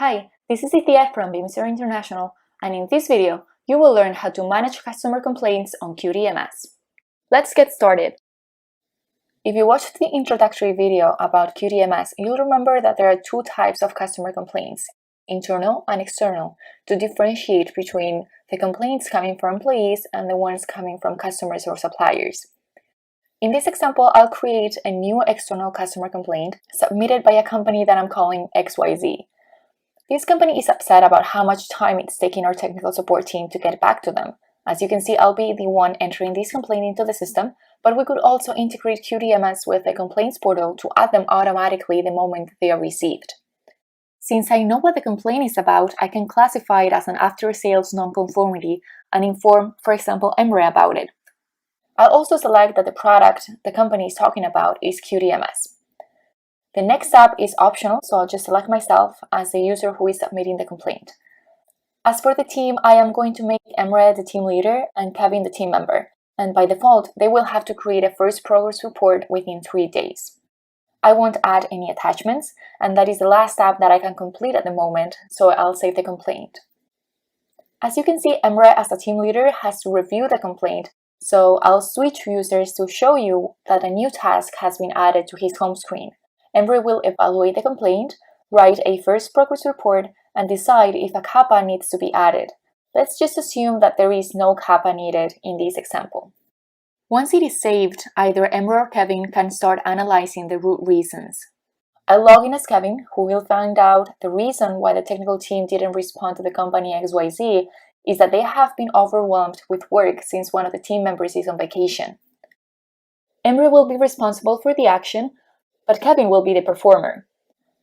Hi, this is Ithia from Beamster International, and in this video, you will learn how to manage customer complaints on QDMS. Let's get started. If you watched the introductory video about QDMS, you'll remember that there are two types of customer complaints, internal and external, to differentiate between the complaints coming from employees and the ones coming from customers or suppliers. In this example, I'll create a new external customer complaint submitted by a company that I'm calling XYZ. This company is upset about how much time it's taking our technical support team to get back to them. As you can see, I'll be the one entering this complaint into the system, but we could also integrate QDMS with the complaints portal to add them automatically the moment they are received. Since I know what the complaint is about, I can classify it as an after-sales nonconformity and inform, for example, Emre about it. I'll also select that the product the company is talking about is QDMS. The next step is optional, so I'll just select myself as the user who is submitting the complaint. As for the team, I am going to make Emre the team leader and Kevin the team member, and by default, they will have to create a first progress report within 3 days. I won't add any attachments, and that is the last step that I can complete at the moment, so I'll save the complaint. As you can see, Emre as the team leader has to review the complaint, so I'll switch users to show you that a new task has been added to his home screen. Emre will evaluate the complaint, write a first progress report, and decide if a kappa needs to be added. Let's just assume that there is no kappa needed in this example. Once it is saved, either Emre or Kevin can start analyzing the root reasons. I log in as Kevin, who will find out the reason why the technical team didn't respond to the company XYZ is that they have been overwhelmed with work since one of the team members is on vacation. Emre will be responsible for the action, but Kevin will be the performer.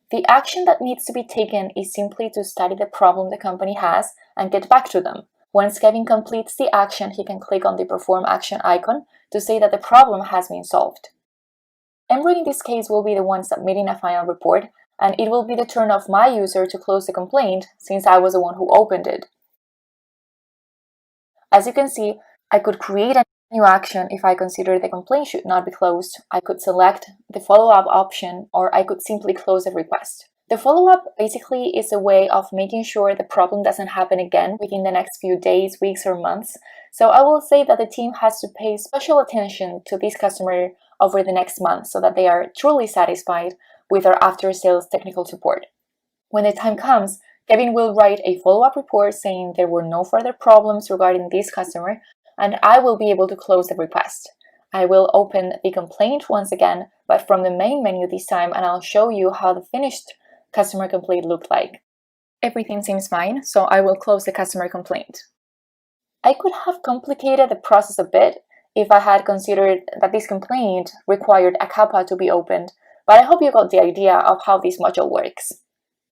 The action that needs to be taken is simply to study the problem the company has and get back to them. Once Kevin completes the action, he can click on the Perform Action icon to say that the problem has been solved. Emre in this case will be the one submitting a final report, and it will be the turn of my user to close the complaint since I was the one who opened it. As you can see, I could create a new action if I consider the complaint should not be closed. I could select the follow-up option, or I could simply close the request. The follow-up basically is a way of making sure the problem doesn't happen again within the next few days, weeks, or months. So I will say that the team has to pay special attention to this customer over the next month so that they are truly satisfied with our after-sales technical support. When the time comes, Kevin will write a follow-up report saying there were no further problems regarding this customer, and I will be able to close the request. I will open the complaint once again, but from the main menu this time, and I'll show you how the finished customer complaint looked like. Everything seems fine, so I will close the customer complaint. I could have complicated the process a bit if I had considered that this complaint required a kappa to be opened, but I hope you got the idea of how this module works.